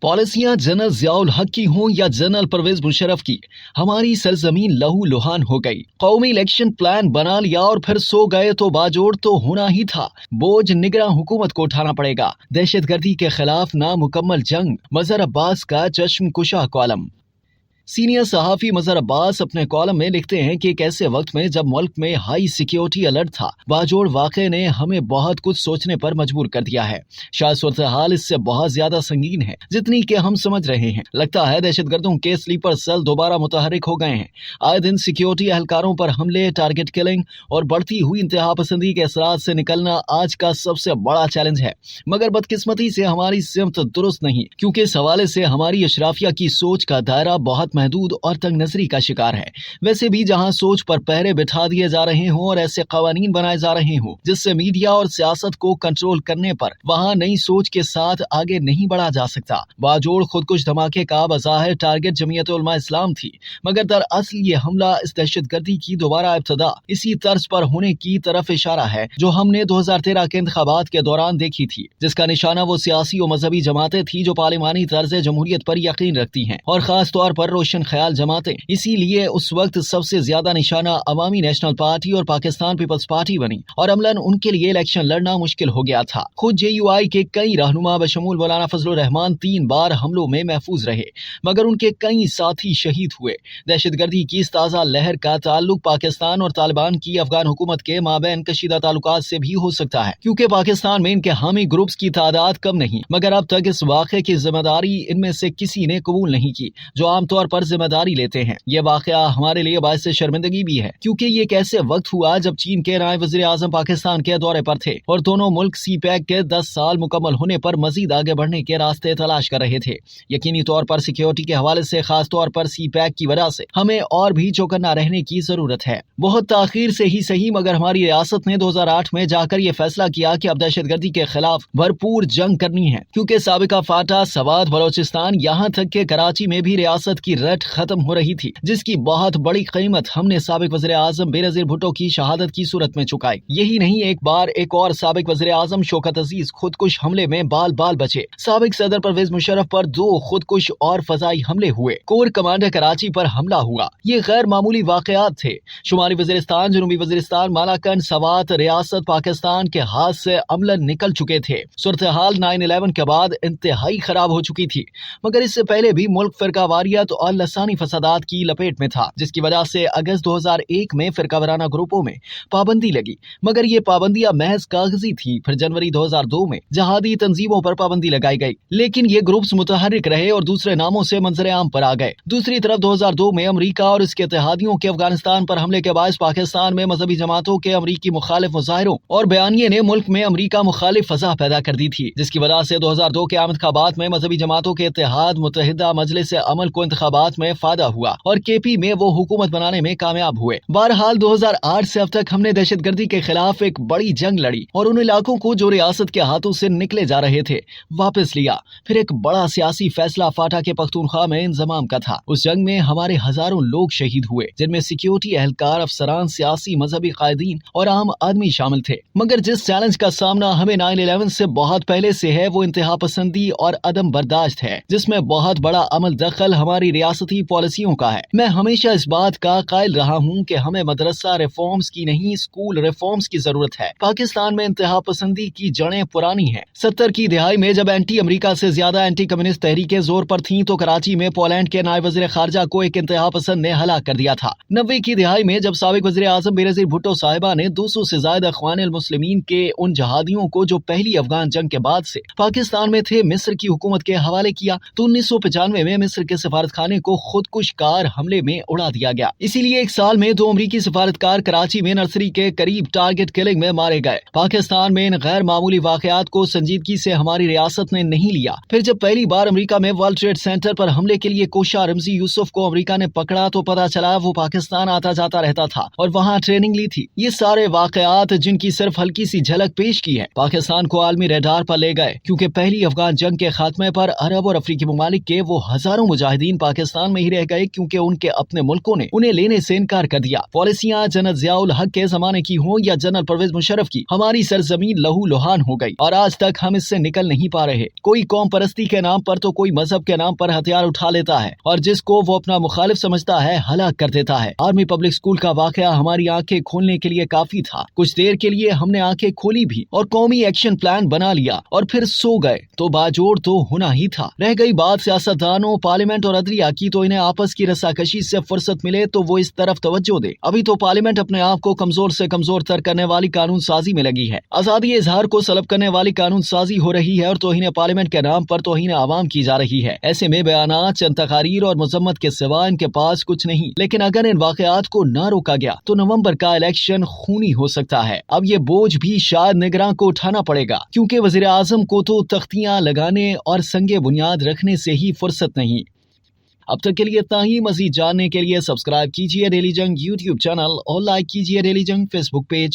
पॉलिसियां जनरल ज़ियाउल हक की हों या जनरल परवेज मुशर्रफ की, हमारी सरजमीन लहू लुहान हो गई। कौमी इलेक्शन प्लान बना लिया और फिर सो गए तो बाजोड़ तो होना ही था। बोझ निगरान हुकूमत को उठाना पड़ेगा। दहशतगर्दी के खिलाफ नामुकम्मल जंग, मजहर अब्बास का चश्म कुशा कॉलम। सीनियर सहाफी मजहर अब्बास अपने कॉलम में लिखते हैं कि एक ऐसे वक्त में जब मुल्क में हाई सिक्योरिटी अलर्ट था, बाजोड़ वाक़े ने हमें बहुत कुछ सोचने पर मजबूर कर दिया है। शायद सूरत हाल इससे बहुत ज्यादा संगीन है जितनी कि हम समझ रहे हैं। लगता है दहशतगर्दों के स्लीपर सेल दोबारा मुतहरिक हो गए हैं। आए दिन सिक्योरिटी एहलकारों पर हमले, टारगेट किलिंग और बढ़ती हुई इंतहा पसंदी के असरात से निकलना आज का सबसे बड़ा चैलेंज है। मगर बदकिस्मती से हमारी सिमत दुरुस्त नहीं, क्योंकि इस हवाले से हमारी अशराफिया की सोच का दायरा बहुत महदूद और तंग नजरी का शिकार है। वैसे भी जहां सोच पर पहरे बिठा दिए जा रहे हों और ऐसे कवानीन बनाए जा रहे हों जिससे मीडिया और सियासत को कंट्रोल करने पर, वहां नई सोच के साथ आगे नहीं बढ़ा जा सकता। बाजोड़ खुदकुश धमाके का बज़ाहिर टारगेट जमीयत उलमा इस्लाम थी, मगर दरअसल ये हमला इस दहशतगर्दी की दोबारा इब्तिदा इसी तर्ज पर होने की तरफ इशारा है जो हमने 2013 के इंतखाबात के दौरान देखी थी, जिसका निशाना वो सियासी और मजहबी जमातें थी जो पार्लिमानी तर्ज जमहूरियत पर यकीन रखती हैं और खास तौर पर रोशन ख्याल जमातें। इसीलिए उस वक्त सबसे ज्यादा निशाना अवामी नेशनल पार्टी और पाकिस्तान पीपल्स पार्टी बनी और अमलन उनके लिए इलेक्शन लड़ना मुश्किल हो गया था। खुद JUI के कई रहनुमा बशमूल मौलाना फजलुर रहमान 3 बार हमलों में महफूज रहे, मगर उनके कई साथी शहीद हुए। दहशतगर्दी की इस ताज़ा लहर का ताल्लुक पाकिस्तान और तालिबान की अफगान हुकूमत के माबैन कशीदा ताल्लुकात से भी हो सकता है, क्योंकि पाकिस्तान में इनके हामी ग्रुप्स की तादाद कम नहीं, मगर अब तक इस वाक़े की जिम्मेदारी इनमें से किसी ने कबूल नहीं की जो आमतौर पर जिम्मेदारी लेते हैं। यह वाक़या हमारे लिए बाइस शर्मिंदगी भी है, क्योंकि ये एक ऐसे वक्त हुआ जब चीन के नायब वज़ीर आज़म पाकिस्तान के दौरे पर थे और दोनों मुल्क CPEC के 10 साल मुकम्मल होने पर मजीद आगे बढ़ने के रास्ते तलाश कर रहे थे। यकीनी तौर पर सिक्योरिटी के हवाले से, खास तौर पर CPEC की वजह से हमें और भी चौकन्ना रहने की जरूरत है। बहुत ताखीर से ही सही, मगर हमारी रियासत ने 2008 में जाकर ये फैसला किया कि अब दहशतगर्दी के खिलाफ भरपूर जंग करनी है, क्योंकि साबिका फाटा, सवात, बलोचिस्तान, यहाँ तक के कराची में भी रियासत की रट खत्म हो रही थी, जिसकी बहुत बड़ी कीमत हमने साबिक वज़ीर आज़म बेनज़ीर भुट्टो की शहादत की सूरत में चुकाई। यही नहीं, एक बार एक और साबिक वज़ीर आज़म शौकत अजीज खुदकुश हमले में बाल बाल बचे। साबिक सदर परवेज मुशर्रफ पर 2 खुदकुश और फजाई हमले हुए। कोर कमांडर कराची पर हमला हुआ। ये गैर मामूली वाकयात थे। शुमाली वज़ीरिस्तान, जनूबी वज़ीरिस्तान, मालाकंड, सवात, रियासत पाकिस्तान के हाथ से अमलन निकल चुके थे। सूरत हाल 9/11 के बाद इंतहाई खराब हो चुकी थी, मगर इससे पहले भी मुल्क फिरकावारियत और लसानी फसादात की लपेट में था, जिसकी वजह से अगस्त 2001 में फिरकावाराना ग्रुपों में पाबंदी लगी, मगर ये पाबंदियां महज कागजी थी। फिर जनवरी 2002 में जहादी तंजीमों पर पाबंदी लगाई गई, लेकिन ये ग्रुप्स मुतहर्रिक रहे और दूसरे नामों से मंजर आम पर आ गए। दूसरी तरफ 2002 में अमरीका और इसके इत्तेहादियों के अफगानिस्तान पर हमले के बायस पाकिस्तान में मजहबी जमातों के अमरीकी मुखालिफ मुजाहिरों और बयानिए ने मुल्क में अमरीका मुखालिफ फजा पैदा कर दी थी, जिसकी वजह से 2002 के आम इंतखाबात में मजहबी जमातों के इत्तेहाद मुत्तहिदा मजलिस अमल को इंतखाबात में फायदा हुआ और KP में वो हुकूमत बनाने में कामयाब हुए। बहरहाल 2008 से अब तक हमने दहशतगर्दी के खिलाफ एक बड़ी जंग लड़ी और उन इलाकों को जो रियासत के हाथों से निकले जा रहे थे वापस लिया। फिर एक बड़ा सियासी फैसला फाटा के पख्तूनख्वा में इंजमाम का था। उस जंग में हमारे हजारों लोग शहीद हुए, जिनमें सिक्योरिटी एहलकार, अफसरान, सियासी, मजहबी कायदीन और आम आदमी शामिल थे। मगर जिस चैलेंज का सामना हमें 9/11 से बहुत पहले से है वो इंतहा पसंदी और अदम बर्दाश्त है, जिसमें बहुत बड़ा अमल दखल हमारी रियासती पॉलिसियों का है। मैं हमेशा इस बात का कायल रहा हूँ कि हमें मदरसा रिफॉर्म्स की नहीं, स्कूल रिफॉर्म्स की जरूरत है। पाकिस्तान में इंतहा पसंदी की जड़ें पुरानी हैं। 70 की दिहाई में जब एंटी अमरीका से ज्यादा एंटी कम्युनिस्ट तहरीकें जोर पर थीं तो कराची में पोलैंड के नायब वज़ीर खारजा को एक इंतहा पसंद ने हलाक कर दिया था। 90 की दिहाई में जब साबिक वज़ीर आज़म बेनज़ीर भुट्टो साहिबा ने 200 से ज्यादा अख़वानुल मुस्लिमीन के उन जहादियों को जो पहली अफगान जंग के बाद से पाकिस्तान में थे मिस्र की हुकूमत के हवाले किया, तो 1995 में मिस्र के सफारतखाने को खुदकुश कार हमले में उड़ा दिया गया। इसीलिए एक साल में 2 अमरीकी सफारतकार कराची में नर्सरी के करीब टारगेट किलिंग में मारे गए। पाकिस्तान में इन गैर मामूली वाकयात को संजीदगी से हमारी रियासत ने नहीं लिया। फिर जब पहली बार अमेरिका में वर्ल्ड ट्रेड सेंटर पर हमले के लिए कोशा रमजी यूसुफ को अमेरिका ने पकड़ा तो पता चला वो पाकिस्तान आता जाता रहता था और वहाँ ट्रेनिंग ली थी। ये सारे वाकयात जिनकी सिर्फ हल्की सी झलक पेश की है, पाकिस्तान को आलमी रडार पर ले गए, क्योंकि पहली अफगान जंग के खात्मे पर अरब और अफ्रीकी ममालिक के वो हजारों मुजाहिदीन पाकिस्तान پاکستان میں ہی رہ گئے کیونکہ ان کے اپنے ملکوں نے انہیں لینے سے انکار کر دیا۔ پالیسیاں جنرل ضیاء الحق کے زمانے کی ہوں یا جنرل پرویز مشرف کی، ہماری سرزمین لہو لہان ہو گئی اور آج تک ہم اس سے نکل نہیں پا رہے۔ کوئی قوم پرستی کے نام پر تو کوئی مذہب کے نام پر ہتھیار اٹھا لیتا ہے اور جس کو وہ اپنا مخالف سمجھتا ہے ہلاک کر دیتا ہے۔ آرمی پبلک اسکول کا واقعہ ہماری آنکھیں کھولنے کے لیے کافی تھا۔ کچھ دیر کے لیے ہم نے آنکھیں کھولی بھی اور قومی ایکشن پلان بنا لیا اور پھر سو گئے تو باجوڑ تو ہونا ہی تھا۔ رہ گئی بات سیاستدانوں، پارلیمنٹ اور عدلیہ کی، تو انہیں آپس کی رساکشی سے فرصت ملے تو وہ اس طرف توجہ دے۔ ابھی تو پارلیمنٹ اپنے آپ کو کمزور سے کمزور تر کرنے والی قانون سازی میں لگی ہے۔ آزادی اظہار کو سلب کرنے والی قانون سازی ہو رہی ہے اور توہین پارلیمنٹ کے نام پر توہین عوام کی جا رہی ہے۔ ایسے میں بیانات، چند تقاریر اور مذمت کے سوا ان کے پاس کچھ نہیں۔ لیکن اگر ان واقعات کو نہ روکا گیا تو نومبر کا الیکشن خونی ہو سکتا ہے۔ اب یہ بوجھ بھی شاید نگراں کو اٹھانا پڑے گا کیونکہ وزیر اعظم کو تو تختیاں لگانے اور سنگ بنیاد رکھنے سے ہی فرصت نہیں۔ اب تک کے لیے اتنا ہی۔ مزید جاننے کے لیے سبسکرائب کیجیے ڈیلی جنگ یوٹیوب چینل اور لائک کیجیے ڈیلی جنگ فیس بک پیج۔